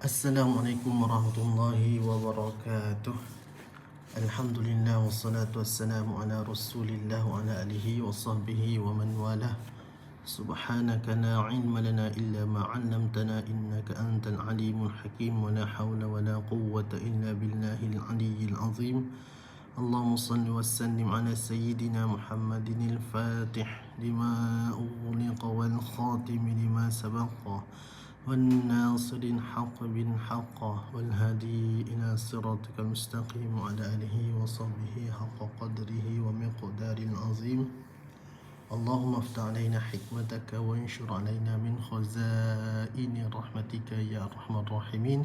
Assalamualaikum warahmatullahi wabarakatuh. Alhamdulillah wassalatu wassalamu ala Rasulillah wa ala alihi wa sahbihi wa man walah. Subhanaka la ilma lana illa ma 'allamtana innaka antal alimul hakim wa la hawla wa la quwwata illa billahil aliyyil azim. Allahumma salli wa sallim ala sayyidina Muhammadin al-Fatih lima ughliqa wal khatim lima sabaqa والناصر الحق بالحق والهادي إلى صراطك المستقيم وعلى آله وصحبه حق قدره ومقدار عظيم. اللهم افتح علينا حكمتك وانشر علينا من خزائن رحمتك يا أرحم الراحمين.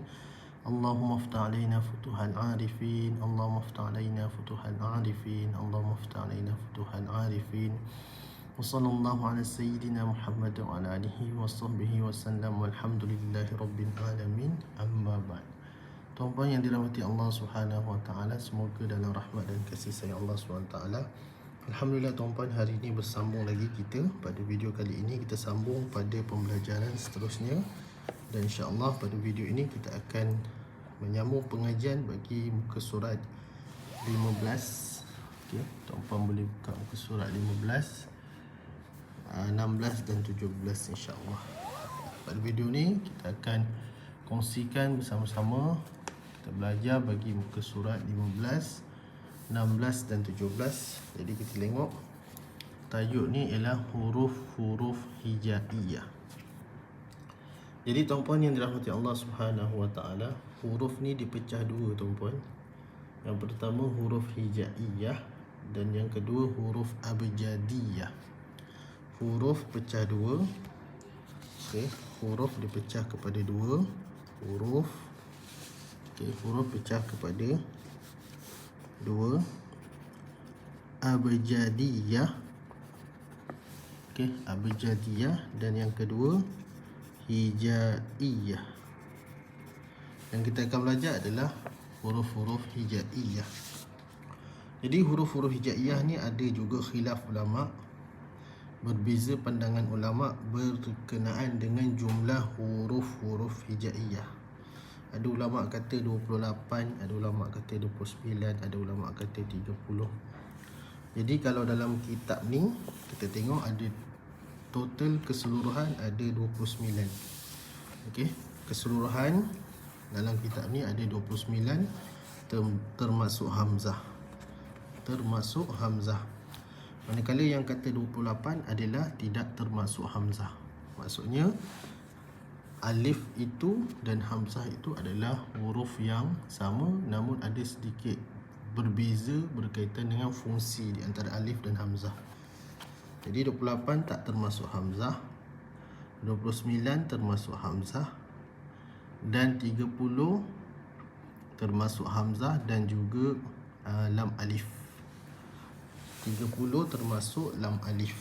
اللهم افتح علينا فتوح العارفين. اللهم افتح علينا فتوح العارفين. اللهم افتح علينا فتوح العارفين. Wassallallahu ala sayyidina Muhammad wa ala alihi wa sahbihi wa sallam walhamdulillahi rabbil alamin. Amma ba'd. Tuan-tuan yang dirahmati Allah Subhanahu wa taala, semoga dalam rahmat dan kasih sayang Allah Subhanahu wa taala. Alhamdulillah tuan-tuan, hari ini bersambung lagi kita. Pada video kali ini kita sambung pada pembelajaran seterusnya, dan insya-Allah pada video ini kita akan menyambung pengajian bagi muka surat 15. Okey, tuan-tuan boleh buka muka surat 15, 16 dan 17 insya-Allah. Pada video ni kita akan kongsikan bersama-sama, kita belajar bagi muka surat 15, 16 dan 17. Jadi kita tengok tajuk ni ialah huruf-huruf hijaiyah. Jadi tuan-puan yang dirahmati Allah Subhanahu wa taala, huruf ni dipecah dua tuan-puan. Yang pertama huruf hijaiyah dan yang kedua huruf abjadiyah. Huruf pecah dua. Okey, huruf dipecah kepada dua huruf. Okey, huruf pecah kepada dua. Abjadiyah. Okey, abjadiyah, dan yang kedua hijaiyah. Yang kita akan belajar adalah huruf-huruf hijaiyah. Jadi huruf-huruf hijaiyah ni ada juga khilaf ulama. Berbeza pandangan ulama berkenaan dengan jumlah huruf-huruf hijaiyah. Ada ulama kata 28, ada ulama kata 29, ada ulama kata 30. Jadi kalau dalam kitab ni kita tengok ada total keseluruhan ada 29. Okey, keseluruhan dalam kitab ni ada 29 termasuk hamzah. Termasuk hamzah. Manakala yang kata 28 adalah tidak termasuk hamzah. Maksudnya alif itu dan hamzah itu adalah huruf yang sama, namun ada sedikit berbeza berkaitan dengan fungsi di antara alif dan hamzah. Jadi 28 tak termasuk hamzah, 29 termasuk hamzah, dan 30 termasuk hamzah dan juga lam alif. 30 termasuk lam alif.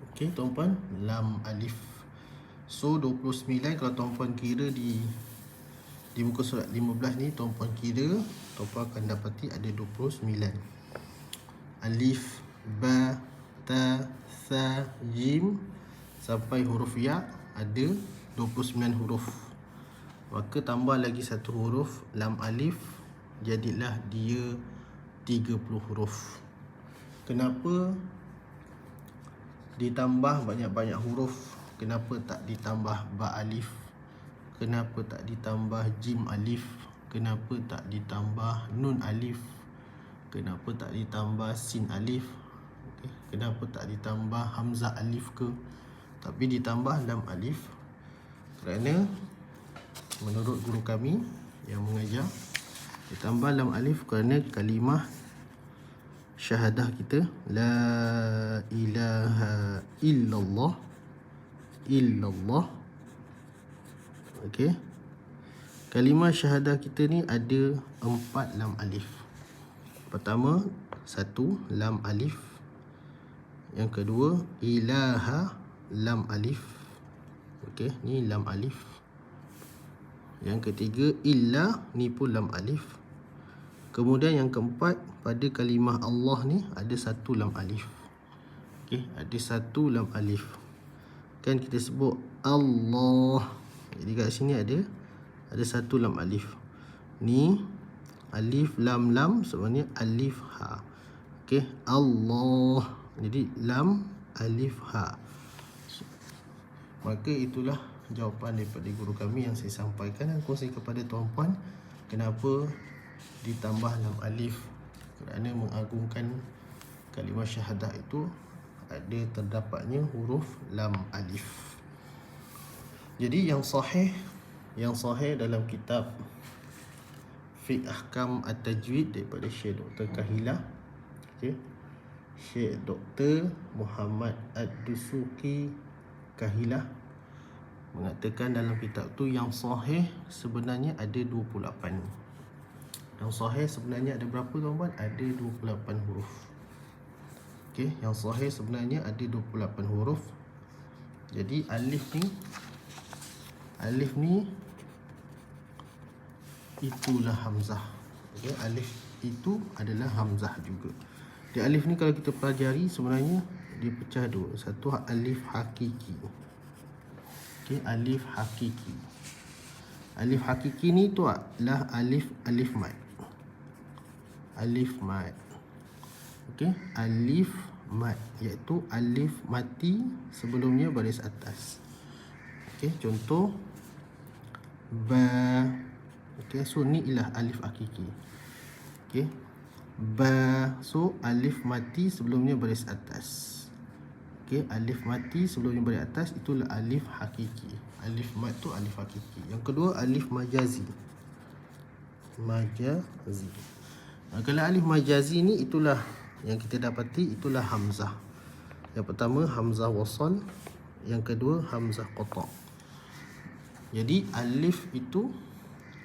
Okey tuan-puan, lam alif. So 29 kalau tuan-puan kira di muka surat 15 ni, tuan-puan kira, tuan-puan akan dapati ada 29. Alif, ba, ta, sa, jim sampai huruf ya ada 29 huruf. Maka tambah lagi satu huruf lam alif, jadilah dia 30 huruf. Kenapa ditambah banyak-banyak huruf? Kenapa tak ditambah ba alif? Kenapa tak ditambah jim alif? Kenapa tak ditambah nun alif? Kenapa tak ditambah sin alif? Okay. Kenapa tak ditambah hamzah alif ke? Tapi ditambah lam alif. Kerana menurut guru kami yang mengajar, ditambah lam alif kerana kalimah syahadah kita, la ilaha illallah, illallah. Okey, kalimah syahadah kita ni ada 4 lam alif. Pertama, 1 lam alif. Yang kedua, ilaha lam alif. Okey, ni lam alif. Yang ketiga, illa, ni pun lam alif. Kemudian yang keempat, pada kalimah Allah ni ada 1 lam alif. Okey, ada 1 lam alif. Kan kita sebut Allah. Jadi kat sini ada ada satu lam alif. Ni alif lam lam sebenarnya alif ha. Okey, Allah. Jadi lam alif ha. Maka itulah jawapan daripada guru kami yang saya sampaikan dan kongsi kepada tuan-puan. Kenapa ditambah lam alif? Kerana mengagungkan kalimah syahadah itu ada terdapatnya huruf lam alif. Jadi yang sahih dalam kitab Fiqh Ahkam At-Tajwid daripada Syekh Dr. Kahilah, okay, Syekh Dr. Muhammad Ad-Dusuki Kahilah mengatakan dalam kitab tu yang sahih sebenarnya ada 28. Yang sahih sebenarnya ada berapa tuan-tuan? Ada 28 huruf. Okey, yang sahih sebenarnya ada 28 huruf. Jadi alif ni itulah hamzah. Okey, alif itu adalah hamzah juga. Di alif ni kalau kita pelajari sebenarnya dia pecah dua. Satu alif hakiki. Okey, alif hakiki. Alif hakiki ni tu adalah alif mat. Alif mat. Okey, alif mat iaitu alif mati sebelumnya baris atas. Okey, contoh ba. Okey, so ni ialah alif hakiki. Okey, ba, so alif mati sebelumnya baris atas. Okey, alif mati sebelumnya baris atas itulah alif hakiki. Alif mat tu alif hakiki. Yang kedua alif majazi. Majazi. Kalau alif majazi ni itulah yang kita dapati itulah hamzah. Yang pertama hamzah wasal, yang kedua hamzah qata. Jadi alif itu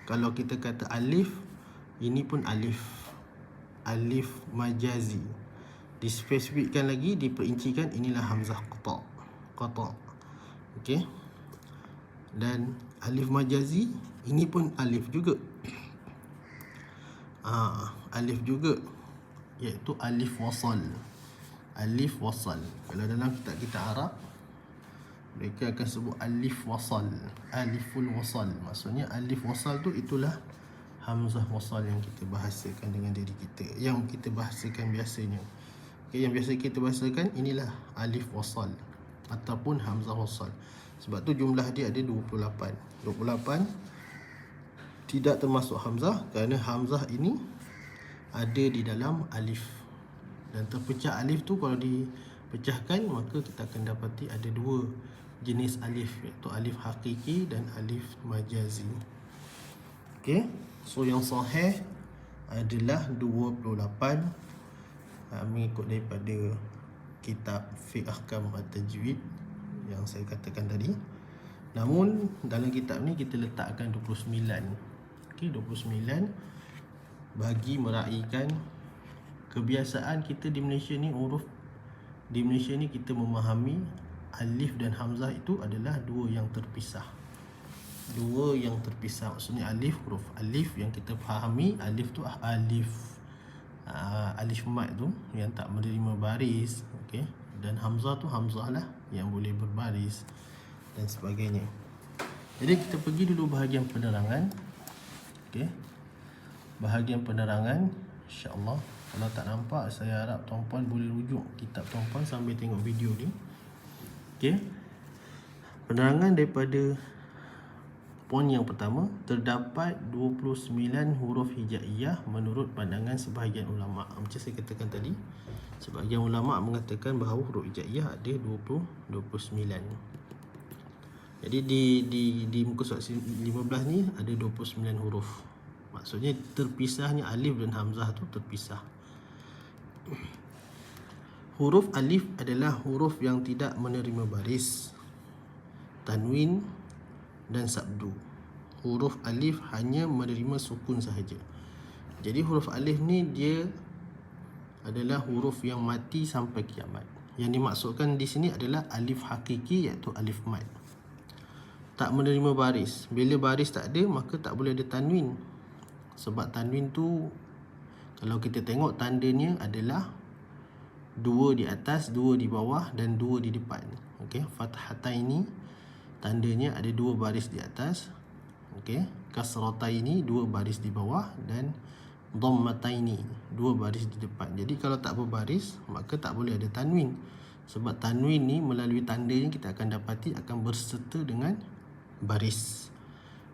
kalau kita kata alif, ini pun alif. Alif majazi. Dispesifikkan lagi, diperincikan inilah hamzah qata. Qata. Okey. Dan alif majazi ini pun alif juga. Alif juga iaitu alif wasal. Alif wasal. Kalau dalam kitab kita Arab mereka akan sebut alif wasal, aliful wasal. Maksudnya alif wasal tu itulah hamzah wasal yang kita bahasakan dengan diri kita, yang kita bahasakan biasanya. Okay, yang biasa kita bahasakan inilah alif wasal ataupun hamzah wasal. Sebab tu jumlah dia ada 28. 28 tidak termasuk hamzah kerana hamzah ini ada di dalam alif. Dan terpecah alif tu kalau dipecahkan maka kita akan dapati ada dua jenis alif, iaitu alif hakiki dan alif majazi. Okey, so yang sahih adalah 28 mengikut daripada kitab Fiqh Ahkam At-Tajwid yang saya katakan tadi. Namun dalam kitab ni kita letakkan 29. Okey, 29 bagi meraihkan kebiasaan kita di Malaysia ni, huruf di Malaysia ni kita memahami alif dan hamzah itu adalah dua yang terpisah. Dua yang terpisah. Maksudnya alif, huruf alif yang kita fahami, alif tu alif alif mat tu yang tak menerima baris, okey. Dan hamzah tu hamzah lah yang boleh berbaris dan sebagainya. Jadi kita pergi dulu bahagian penerangan. Okey. Bahagian penerangan, insya-Allah kalau tak nampak, saya harap tuan-puan boleh rujuk kitab tuan-puan sambil tengok video ni. Okey. Penerangan daripada poin yang pertama, terdapat 29 huruf hijaiyah menurut pandangan sebahagian ulama. Macam saya katakan tadi, sebahagian ulama mengatakan bahawa huruf hijaiyah ada 29. Jadi di muka surat 15 ni ada 29 huruf. Maksudnya terpisahnya alif dan hamzah tu terpisah. Huruf alif adalah huruf yang tidak menerima baris, tanwin dan sabdu. Huruf alif hanya menerima sukun sahaja. Jadi huruf alif ni dia adalah huruf yang mati sampai kiamat. Yang dimaksudkan di sini adalah alif hakiki iaitu alif mat. Tak menerima baris. Bila baris tak ada maka tak boleh ada tanwin. Sebab tanwin tu kalau kita tengok tandanya adalah dua di atas, dua di bawah dan dua di depan. Okey, fathatain ini tandanya ada dua baris di atas. Okey, kasrataini 2 baris di bawah dan dhammataini 2 baris di depan. Jadi kalau tak berbaris maka tak boleh ada tanwin. Sebab tanwin ni melalui tandanya kita akan dapati akan berserta dengan baris.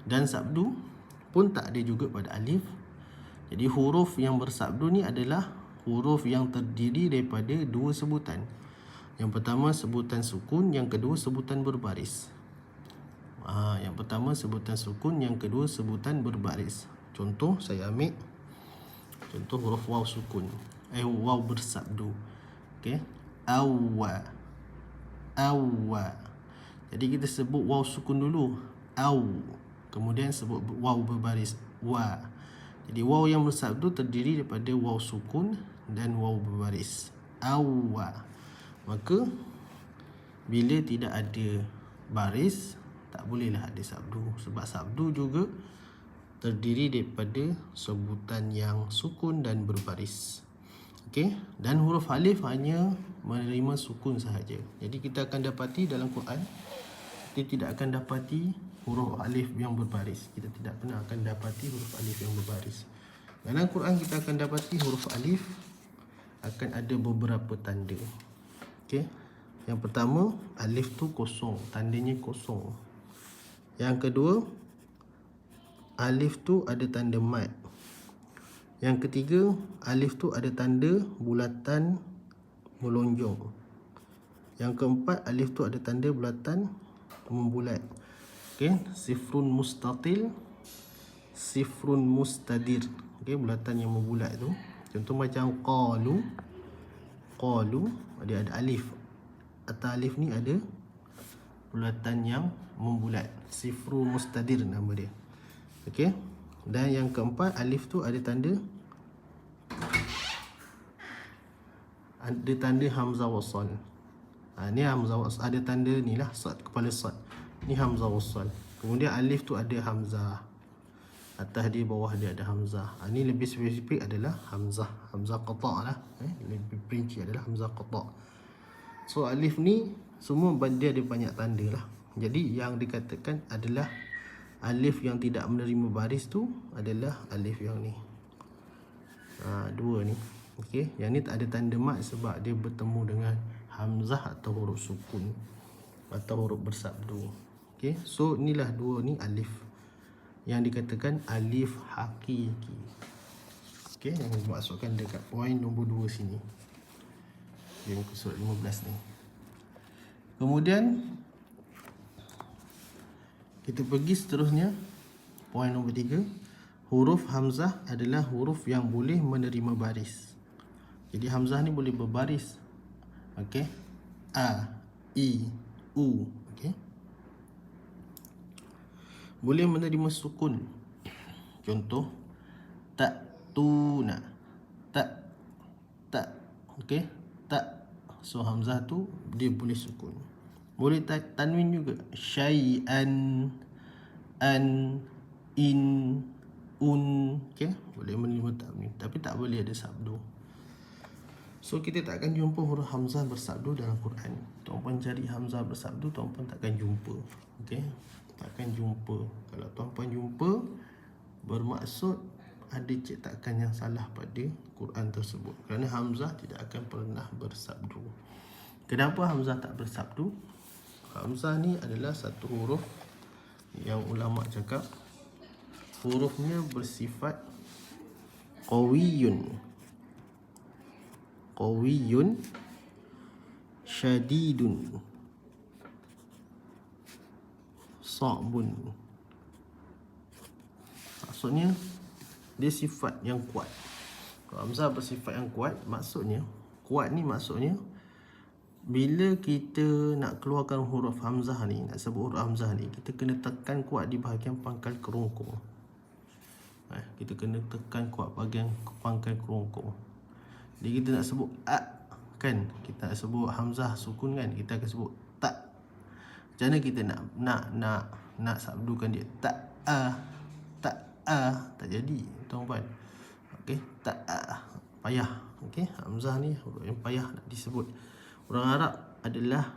Dan sabdu pun tak ada juga pada alif. Jadi huruf yang bersabdu ni adalah huruf yang terdiri daripada 2 sebutan. Yang pertama sebutan sukun, yang kedua sebutan berbaris. Yang pertama sebutan sukun, yang kedua sebutan berbaris. Contoh saya ambil contoh huruf waw sukun. Waw bersabdu. Okey. Awwa. Awwa. Jadi kita sebut waw sukun dulu. Aw. Kemudian sebut waw berbaris. Wa. Jadi waw yang bersabdu terdiri daripada waw sukun dan waw berbaris. Awwa. Maka bila tidak ada baris, tak bolehlah ada sabdu. Sebab sabdu juga terdiri daripada sebutan yang sukun dan berbaris. Okey, dan huruf alif hanya menerima sukun sahaja. Jadi kita akan dapati dalam Quran, kita tidak akan dapati huruf alif yang berbaris. Kita tidak pernah akan dapati huruf alif yang berbaris. Dalam Quran kita akan dapati huruf alif akan ada beberapa tanda. Okey. Yang pertama, alif tu kosong, tandanya kosong. Yang kedua, alif tu ada tanda mat. Yang ketiga, alif tu ada tanda bulatan melonjong. Yang keempat, alif tu ada tanda bulatan membulat. Okey, sifrun mustatil, sifrun mustadir. Okey, bulatan yang membulat tu. Contoh macam qalu. Qalu dia ada alif. Atas alif ni ada bulatan yang membulat. Sifru mustadir nama dia. Okey. Dan yang keempat, alif tu ada tanda hamzah wasal. Ni hamzah wasal, ada tanda ni lah, sad, kepala sad. Ni hamzah wasal. Kemudian alif tu ada hamzah. Atas dia, bawah dia ada hamzah. Ni lebih spesifik adalah hamzah. Hamzah qata' lah. Lebih perinci adalah hamzah qata'. So alif ni semua dia ada banyak tanda lah. Jadi yang dikatakan adalah alif yang tidak menerima baris tu adalah alif yang ni. Dua ni. Okey, yang ni tak ada tanda mat sebab dia bertemu dengan hamzah atau huruf sukun atau huruf bersabdu. Okey, so inilah dua ni alif yang dikatakan alif hakiki. Okey, yang dimasukkan dekat poin nombor 2 sini. Di muka surat 15 ni. Kemudian kita pergi seterusnya, poin nombor 3. Huruf hamzah adalah huruf yang boleh menerima baris. Jadi hamzah ni boleh berbaris. Okey. A, I, U. Okey. Boleh menerima sukun. Contoh tak, tuna. Tak. Okey. Tak. So hamzah tu dia boleh sukun. Boleh tanwin juga. Syai'an, an, in, un. Okey. Boleh menerima tanwin. Tapi tak boleh ada sabdu. So kita tak akan jumpa huruf hamzah bersabdu dalam Quran. Tuan-puan cari hamzah bersabdu, tuan-puan takkan jumpa. Okey. Takkan jumpa. Kalau tuan-puan jumpa, bermaksud ada cetakan yang salah pada Quran tersebut. Kerana hamzah tidak akan pernah bersabdu. Kenapa hamzah tak bersabdu? Hamzah ni adalah satu huruf yang ulama cakap hurufnya bersifat qawiyun. Qawiyun syadidun sa'bun. Maksudnya dia sifat yang kuat. Kalau hamzah bersifat yang kuat, maksudnya kuat ni maksudnya bila kita nak keluarkan huruf hamzah ni, nak sebut huruf hamzah ni, kita kena tekan kuat di bahagian pangkal kerongkong. Kita kena tekan kuat bahagian pangkal kerongkong. Jadi kita nak sebut a kan, kita nak sebut hamzah sukun kan, kita akan sebut tak. Macam mana kita nak sabdukan dia? Tak tak jadi tuan-tuan. Okey, tak payah. Okey, hamzah ni huruf yang payah nak disebut. Orang Arab adalah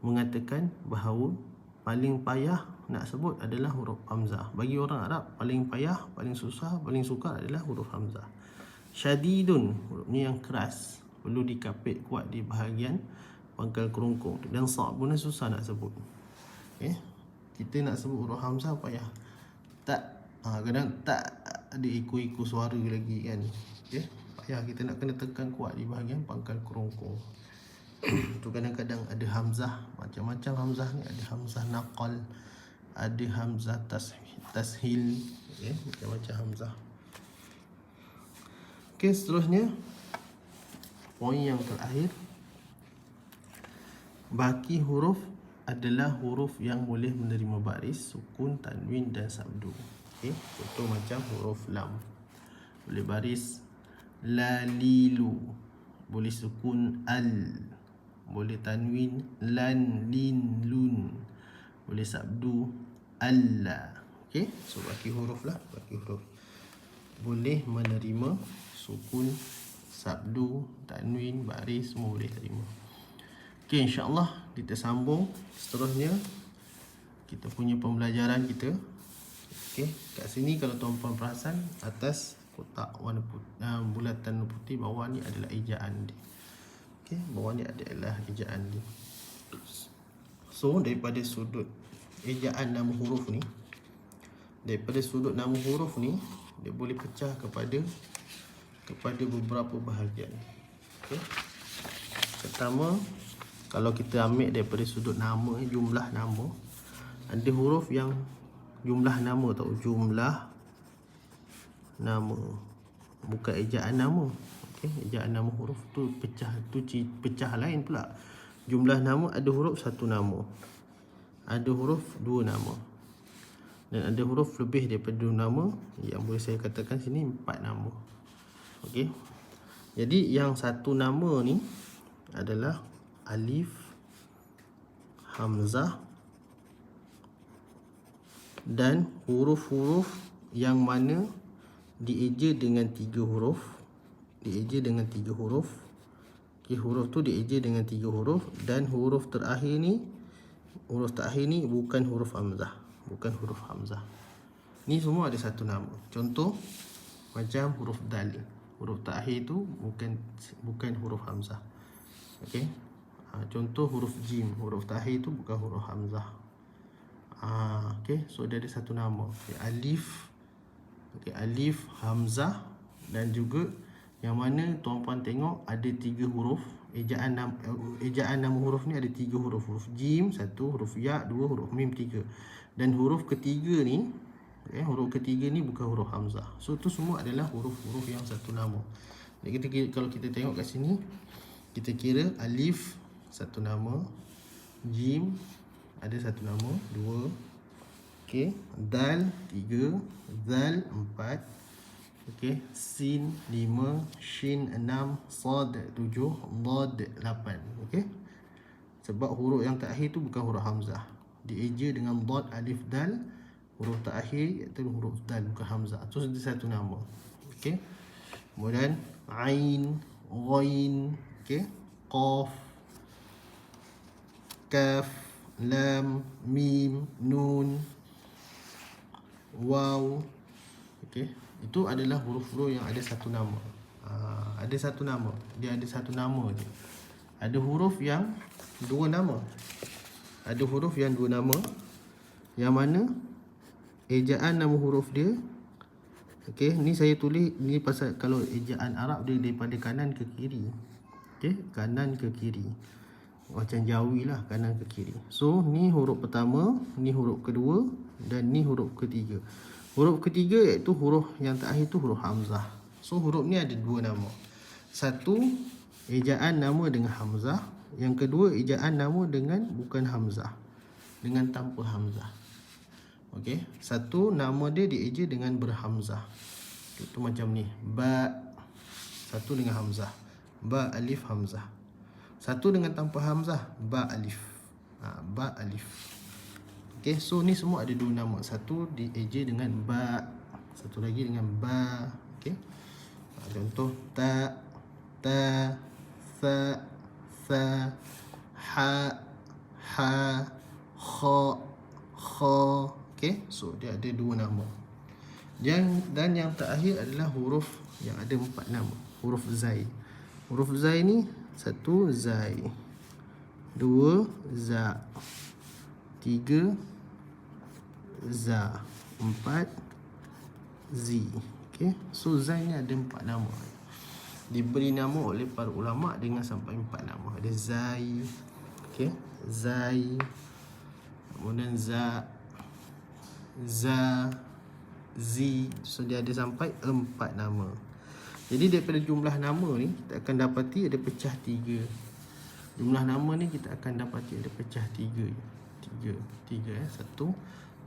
mengatakan bahawa paling payah nak sebut adalah huruf hamzah. Bagi orang Arab, paling payah, paling susah, paling sukar adalah huruf hamzah. Syadidun, huruf ni yang keras, perlu dikapit kuat di bahagian pangkal kerongkong. Dan sa' pun susah nak sebut. Okay. Kita nak sebut huruf hamzah payah. Tak, kadang tak ada ikut-ikut suara lagi kan. Okay. Payah, kita nak kena tekan kuat di bahagian pangkal kerongkong. Tu kadang-kadang ada hamzah, macam-macam hamzah ni. Ada hamzah naqal, ada hamzah tashil, okay, macam-macam hamzah. Okay, seterusnya poin yang terakhir, baki huruf adalah huruf yang boleh menerima baris, sukun, tanwin dan sabdu. Okay, contoh macam huruf lam, boleh baris lalilu, boleh sukun al, boleh tanwin lan, lin, lun, boleh sabdu alla. Okay, so baki huruf lah, baki huruf boleh menerima sukun, sabdu, tanwin, baris, semua boleh terima. Okay, insyaAllah kita sambung seterusnya kita punya pembelajaran kita. Okay, kat sini kalau tuan-puan perasan, atas kotak warna putih, bulatan putih, bawah ni adalah ejaan dia. Okay, bawah ni adalah ejaan dia. So daripada sudut ejaan nama huruf ni, daripada sudut nama huruf ni, dia boleh pecah kepada beberapa bahagian. Okay. Pertama, kalau kita ambil daripada sudut nama, jumlah nama, ada huruf yang jumlah nama tau, jumlah nama, bukan ejaan nama. Okay, ejaan nama huruf tu pecah, tu pecah lain pula. Jumlah nama ada huruf satu nama, ada huruf dua nama, dan ada huruf lebih daripada dua nama, yang boleh saya katakan sini 4 nama. Okey. Jadi yang satu nama ni adalah alif, hamzah dan huruf-huruf yang mana dieja dengan 3 huruf. Dieja dengan 3 huruf. Okey, huruf tu dieja dengan 3 huruf, dan huruf terakhir ni bukan huruf hamzah, bukan huruf hamzah. Ni semua ada satu nama. Contoh macam huruf dal, huruf terakhir tu bukan huruf hamzah. Okey. Contoh huruf jim, huruf terakhir tu bukan huruf hamzah. Okey, so dia ada satu nama. Okay, alif. Okey, alif, hamzah, dan juga yang mana tuan-puan tengok ada 3 huruf. Ejaan nama huruf ni ada 3 huruf. Huruf jim 1, huruf ya 2, huruf mim 3. Dan huruf ketiga ni, huruf ketiga ni bukan huruf hamzah. So tu semua adalah huruf-huruf yang satu nama. Jadi kalau kita tengok kat sini, kita kira alif satu nama, jim ada satu nama 2, okey, dal 3, zal 4, okey, sin 5, shin 6, sad 7, dad 8. Okey. Sebab huruf yang terakhir tu bukan huruf hamzah. Dieja dengan dad, alif, dal. Huruf terakhir iaitu huruf dal, bukan hamzah. Itu satu nama. Okey. Kemudian ain, ghain, okey, qaf, kaf, lam, mim, nun, waw. Okey. Itu adalah huruf-huruf yang ada satu nama. Ada satu nama. Dia ada satu nama je. Ada huruf yang dua nama. Ada huruf yang dua nama, yang mana ejaan nama huruf dia, okey, ni saya tulis ni pasal kalau ejaan Arab dia daripada kanan ke kiri. Okey, kanan ke kiri. Macam Jawi lah, kanan ke kiri. So ni huruf pertama, ni huruf kedua, dan ni huruf ketiga. Huruf ketiga iaitu huruf yang terakhir tu huruf hamzah. So huruf ni ada dua nama. Satu, ejaan nama dengan hamzah. Yang kedua, ejaan nama dengan bukan hamzah, dengan tanpa hamzah. Okey, satu nama dia dieja dengan berhamzah. Itu macam ni, ba. Satu dengan hamzah, ba alif hamzah. Satu dengan tanpa hamzah, ba alif. Ba alif. Okey, so ni semua ada dua nama. Satu dieja dengan ba, satu lagi dengan ba. Okey. Contoh ta, ta, sa, sa, ha, ha, kha, kha. Okay, so dia ada 2 nama. Dan yang terakhir adalah huruf yang ada 4 nama. Huruf zai. Huruf zai ni 1 zai, 2 za, 3 za, 4 zi. Okay, so zai ni ada 4 nama. Diberi nama oleh para ulama dengan sampai 4 nama. Ada zai, okay, zai, kemudian za, za, zi. So dia ada sampai 4 nama. Jadi daripada jumlah nama ni kita akan dapati ada pecah 3. Jumlah nama ni kita akan dapati ada pecah 3. 3 satu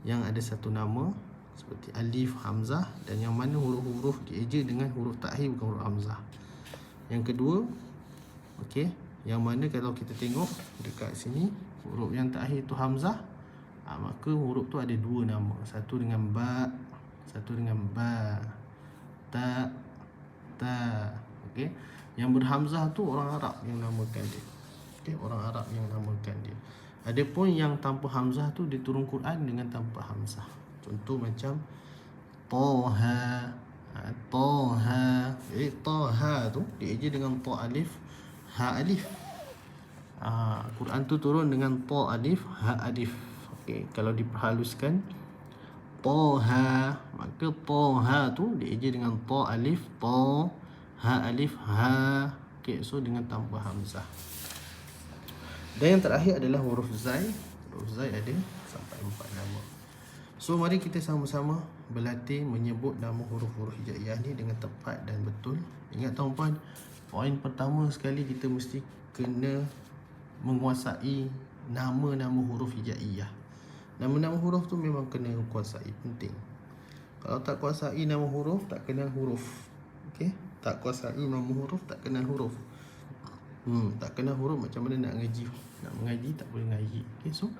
yang ada satu nama seperti alif, hamzah, dan yang mana huruf-huruf dieja dengan huruf takhir bukan huruf hamzah. Yang kedua, okey, yang mana kalau kita tengok dekat sini huruf yang terakhir tu hamzah, maka huruf tu ada 2 nama. Satu dengan ba, satu dengan ba, ta, ta. Okey, yang berhamzah tu orang Arab yang namakan dia. Okey, orang Arab yang namakan dia. Adapun yang tanpa hamzah tu diturun Quran dengan tanpa hamzah. Contoh macam Taha. Taha. Jadi Taha tu dieja dengan ta alif, ha alif. Quran tu turun dengan ta alif, ha alif. Okey, kalau diperhaluskan Taha, maka Taha tu dieja dengan ta alif, ta, ha alif, ha. Okey, so dengan tanpa hamzah. Dan yang terakhir adalah huruf zai. Huruf zai ada sampai 4 nama. So mari kita sama-sama berlatih menyebut nama huruf-huruf hijaiyah ni dengan tepat dan betul. Ingat tuan-puan, poin pertama sekali kita mesti kena menguasai nama-nama huruf hijaiyah. Nama-nama huruf tu memang kena kuasai, penting. Kalau tak kuasai nama huruf, tak kenal huruf. Okey, tak kuasai nama huruf, tak kenal huruf. Tak kenal huruf macam mana nak ngaji? Nak mengaji tak boleh ngaji. Okey, so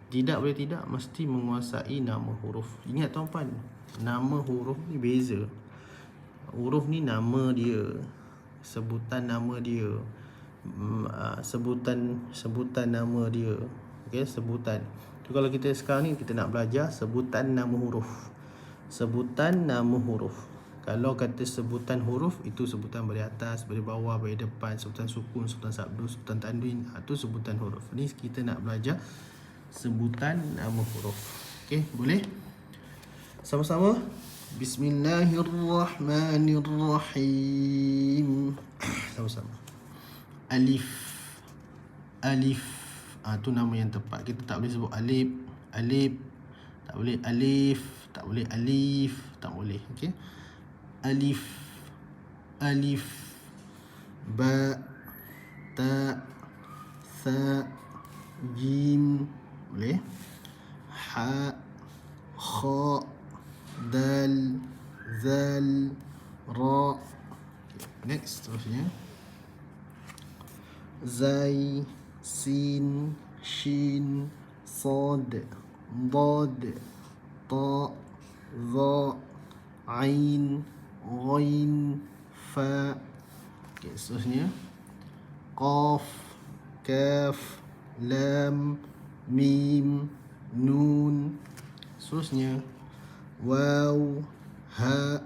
tidak boleh tidak mesti menguasai nama huruf. Ingat tuan-puan, nama huruf ni beza. Huruf ni nama dia, sebutan nama dia, sebutan nama dia. Okey, sebutan. So, kalau kita sekarang ni kita nak belajar sebutan nama huruf. Sebutan nama huruf. Kalau kata sebutan huruf, itu sebutan dari atas, dari bawah, dari depan, sebutan sukun, sebutan sabdu, sebutan tanwin, itu sebutan huruf. Ni kita nak belajar sebutan nama huruf. Okey, boleh? Sama-sama. Bismillahirrahmanirrahim. Sama-sama. Alif. Alif. Tu nama yang tepat. Kita tak boleh sebut alif, alif. Tak boleh alif, tak boleh alif, tak boleh. Okey. Alif, alif, ba, ta, sa, jim, boleh, ha, kha, dal, zal, ra. Next, terusnya zai, sin, shin, sad, dad, ta, za, ain, ghain, fa. Okey, seterusnya qaf, kaf, lam, mim, nun. Seterusnya waw, ha,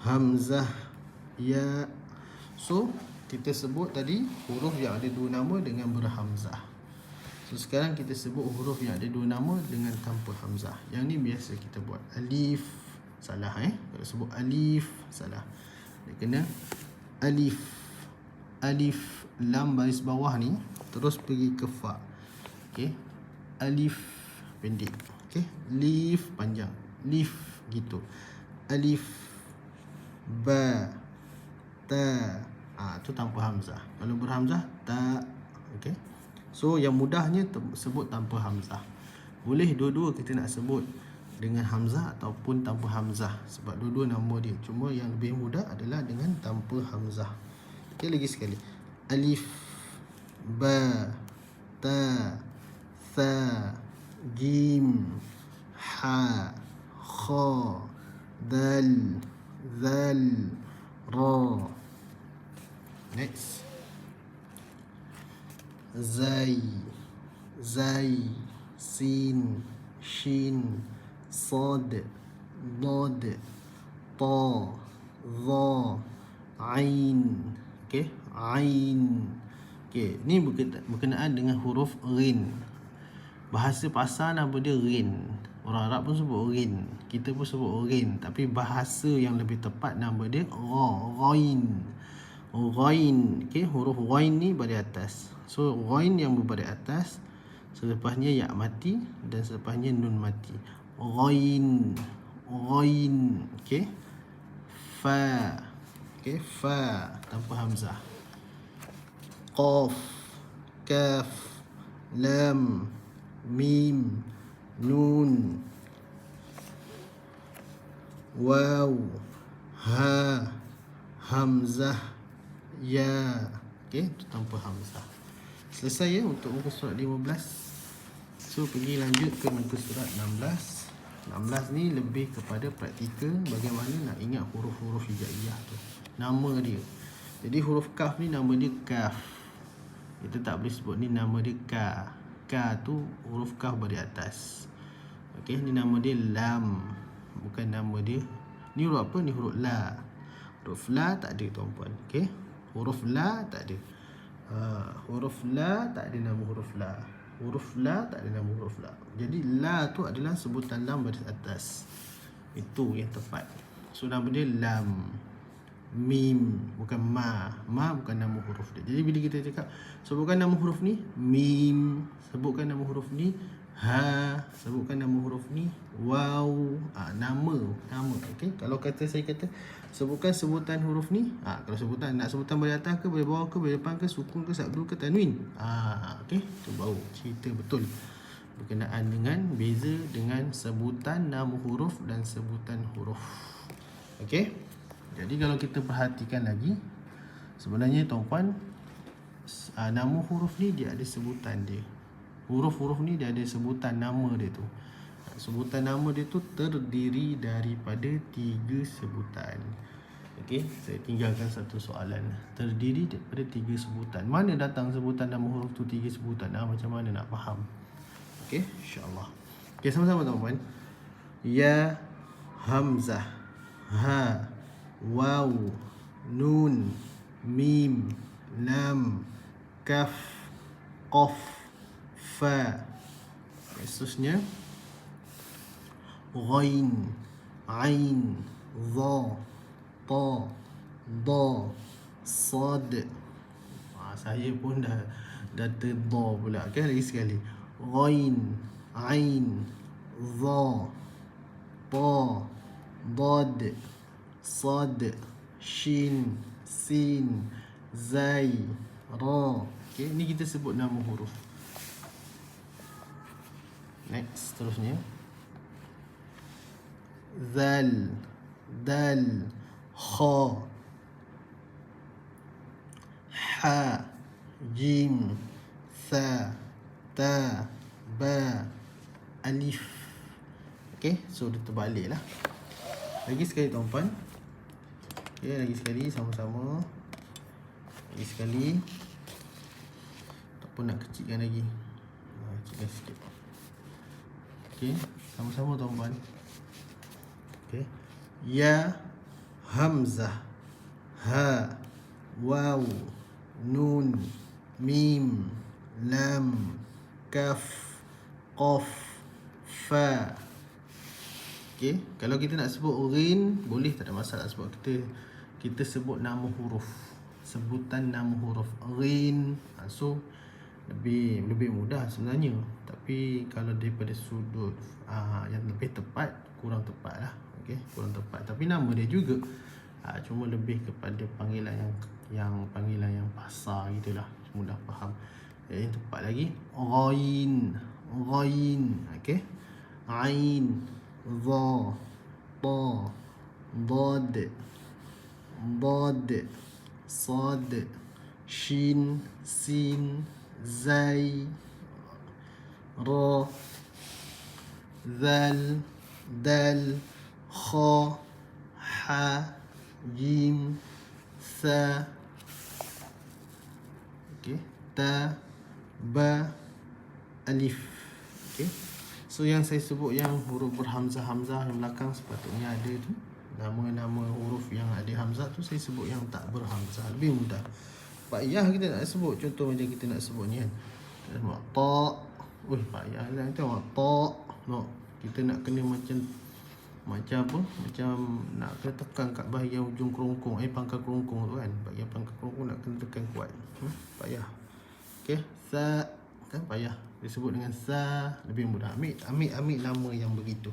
hamzah, ya. So kita sebut tadi huruf yang ada 2 nama dengan berhamzah. So sekarang kita sebut huruf yang ada 2 nama dengan tanpa hamzah. Yang ni biasa kita buat. Alif, salah kalau sebut alif, salah. Dia kena alif. Alif, lam baris bawah ni terus pergi ke fa. Okey. Alif pendek. Okey. Lif panjang. Lif gitu. Alif, ba, ta. Tu tanpa hamzah. Kalau berhamzah ta. Okey. So yang mudahnya sebut tanpa hamzah. Boleh dua-dua kita nak sebut dengan hamzah ataupun tanpa hamzah, sebab dua-dua nama dia. Cuma yang lebih mudah adalah dengan tanpa hamzah. Okey, lagi sekali. Alif, ba, ta, tha, jim, ha, kha, dal, zal, ra. Next. Zai, zai, sin, shin, sad, dad, ta, za, ain. Okey, ain. Okey, ni berkenaan dengan huruf rin. Bahasa pasar nama dia rin. Orang Arab pun sebut rin, kita pun sebut rin, tapi bahasa yang lebih tepat nama dia ghain. Ghain. Okey, huruf ghain ni baris atas. So ghain yang berbaris atas, selepasnya ya mati dan selepasnya nun mati. Ghain. Ghain. Okey. Fa. Okey, fa tanpa hamzah. Qaf, kaf, lam, mim, nun, waw, ha, hamzah, ya. Okey, itu tanpa hamzah. Selesai ya untuk muka surat 15. So pergi lanjut ke muka surat 16. 16 ni lebih kepada praktikal, bagaimana nak ingat huruf-huruf hijaiyah tu, nama dia. Jadi huruf kaf ni nama dia kaf. Kita tak boleh sebut ni nama dia ka. Ka tu huruf kaf baris atas. Okey, ni nama dia lam, bukan nama dia. Ni huruf apa? Ni huruf la. Huruf la tak ada tuan-puan. Okey, huruf la tak ada. Huruf la tak ada nama huruf la. Huruf la tak ada nama huruf la. Jadi la tu adalah sebutan lam baris atas. Itu yang tepat. So nama dia lam. Mim, bukan ma. Ma bukan nama huruf dia. Jadi bila kita cakap sebutkan nama huruf ni mim, sebutkan nama huruf ni ha, sebutkan nama huruf ni waw. Nama. Okey, kalau saya kata sebutkan sebutan huruf ni, kalau nak sebutan baris atas ke, baris bawah ke, baris depan ke, sukun ke, sabdu ke, tanwin. Okey, tu baru cerita betul berkenaan dengan beza dengan sebutan nama huruf dan sebutan huruf. Okey, jadi kalau kita perhatikan lagi, sebenarnya tuan-puan, nama huruf ni dia ada sebutan dia. Huruf-huruf ni dia ada sebutan nama dia tu. Sebutan nama dia tu terdiri daripada 3 sebutan. Okey, saya tinggalkan satu soalan. Terdiri daripada 3 sebutan. Mana datang sebutan nama huruf tu 3 sebutan? Macam mana nak faham? Okey, insya-Allah. Okey, sama-sama tuan-puan. Ya, hamzah, ha, waw, nun, mim, lam, kaf, qaf, fa. Seterusnya ghain, ain, dha, ta, da, sad. Saya pun dah terda pula. Okey, lagi sekali. Ghain, ain, dha, ta, dad, sad, shin, sin, zai, ra. Okey, ni kita sebut nama huruf. Next, seterusnya zal, dal, kha, ha, jim, tha, ta, ba, alif. Okey, so dia terbalik lah. Lagi sekali tuan-puan. Okey, lagi sekali sama-sama. Lagi sekali. Ataupun nak kecilkan lagi. Kecilkan sikit. Okey, sama-sama tuan-puan. Okey. Ya, hamzah, ha, waw, nun, mim, lam, kaf, qaf, fa. Okey, kalau kita nak sebut rin boleh, tak ada masalah, sebab kita sebut nama huruf, sebutan nama huruf rin. So lebih mudah sebenarnya, tapi kalau daripada sudut yang lebih tepat, kurang tepat lah. Okey, kurang tepat, tapi nama dia juga, cuma lebih kepada panggilan yang pasar gitulah, mudah faham. Yang tepat lagi ghain. Okey, ain, dha, ta, dad, sad, shin, sin, zai, ra, zal, dal, kha, ha, jim, tha, okey, ta, ba, alif. Okey, So yang saya sebut yang huruf berhamzah-hamzah yang belakang sepatutnya ada tu, nama-nama huruf yang ada hamzah tu saya sebut yang tak berhamzah. Lebih mudah. Payah kita nak sebut. Contoh macam kita nak sebut ni kan. Nampak ta. Payah lah tengok ta. No. Kita nak kena macam apa? Macam nak kena tekan kat bahagian ujung kerongkong, pangkal kerongkong tu kan. Bahagian pangkal kerongkong nak kena tekan kuat. Payah. Okey, sa kan payah. Disebut dengan sa, lebih mudah. Ambil nama yang begitu.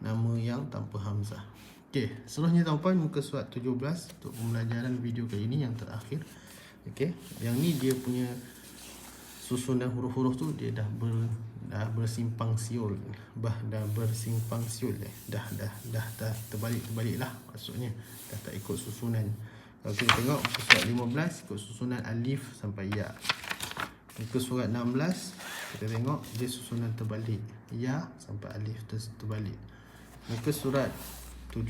Nama yang tanpa hamzah. Okey, seterusnya tuan-puan muka surat 17 untuk pembelajaran video kali ini yang terakhir. Okey, yang ni dia punya susunan huruf-huruf tu dia dah bersimpang siul. Dah bersimpang siul dah terbalik lah maksudnya. Dah tak ikut susunan. Kalau kita tengok muka surat 15 ikut susunan alif sampai ya. Muka surat 16 kita tengok dia susunan terbalik, ya sampai alif terbalik. Muka surat 17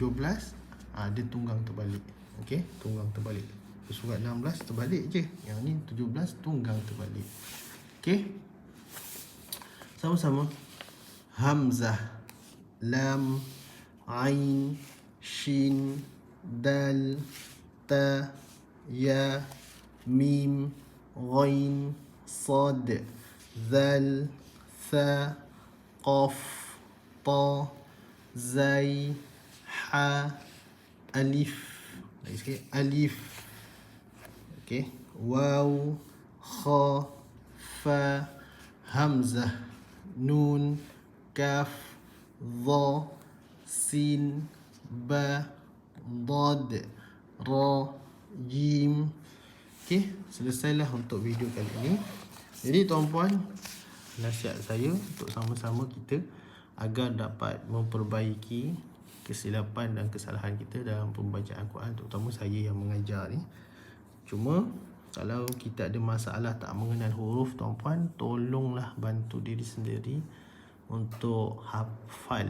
dia tunggang terbalik. Okey, tunggang terbalik. Muka surat 16 terbalik je. Yang ni 17 tunggang terbalik. Okey. Sama-sama. Hamzah, lam, ain, shin, dal, ta, ya, mim, ghain, sad, zal, tha, qaf, ta, zai, ha, alif. Lagi sikit, alif. Okey, waw, kha, fa, hamzah, nun, kaf, dha, sin, ba, dad, ra, jim. Okey, selesailah untuk video kali ini. Jadi tuan-puan, nasihat saya untuk sama-sama kita agar dapat memperbaiki kesilapan dan kesalahan kita dalam pembacaan Quran, terutama saya yang mengajar ni. Cuma kalau kita ada masalah tak mengenal huruf, tuan-puan, tolonglah bantu diri sendiri untuk hafal,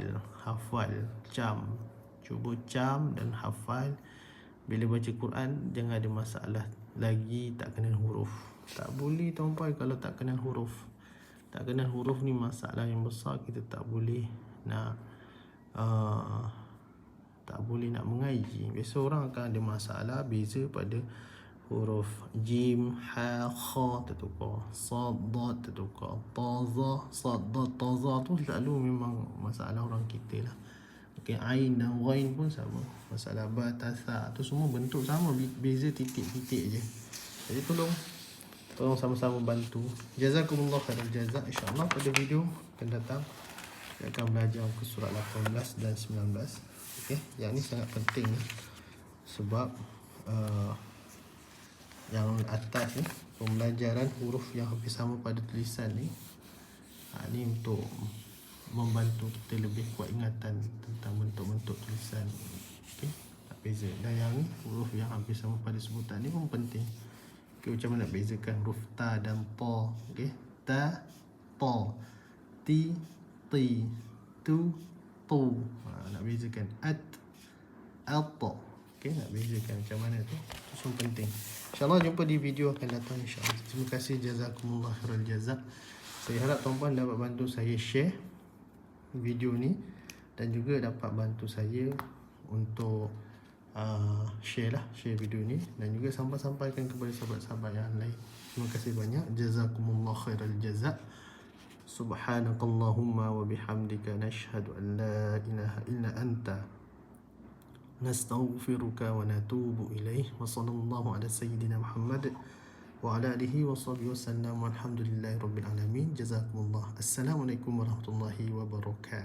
cam. Cuba cam dan hafal. Bila baca Quran jangan ada masalah lagi tak kenal huruf. Tak boleh tuan-puan kalau tak kenal huruf. Tak kenal huruf ni masalah yang besar. Kita tak boleh nak mengaji. Biasa orang akan ada masalah beza pada huruf jim, ha, kha tertukar, sad, dad tertukar, ta, za, sad, dad, ta, za tu selalu memang masalah orang kita lah. Okey, ain dan ghain pun sama. Masalah ba, ta, sa tu semua bentuk sama, beza titik-titik je. Jadi tolong sama-sama bantu. Jazakumullah khairal jazak. InsyaAllah pada video akan datang kita akan belajar ke surat 18 dan 19. Okey, yang ni sangat penting sebab yang atas ni pembelajaran huruf yang hampir sama pada tulisan ni, ni untuk membantu kita lebih kuat ingatan tentang bentuk-bentuk tulisan. Okey, tak beza. Dan yang ni huruf yang hampir sama pada sebutan ni pun penting. Okey, macam mana nak bezakan huruf ta dan ta? Okey, ta, ta, ti, ti, tu, tu. Nak bezakan at, ta. Okey, nak bezakan macam mana tu? Itu semua penting. InsyaAllah jumpa di video akan datang insyaAllah. Terima kasih, jazakumullah khairal jazak. Saya harap tuan-puan dapat bantu saya share video ni dan juga dapat bantu saya untuk share video ni dan juga sampaikan kepada sahabat-sahabat yang lain. Terima kasih banyak. Jazakumullah khairal jazak. Subhanakallahumma wa bihamdika nashhadu an la ilaha illa anta nastaghfiruka wa natubu ilaih. Wa sallallahu ala sayyidina Muhammad wa ala alihi wa sahbihi wasallam. Walhamdulillahi rabbil alamin. Jazakumullah. Assalamualaikum warahmatullahi wabarakatuh.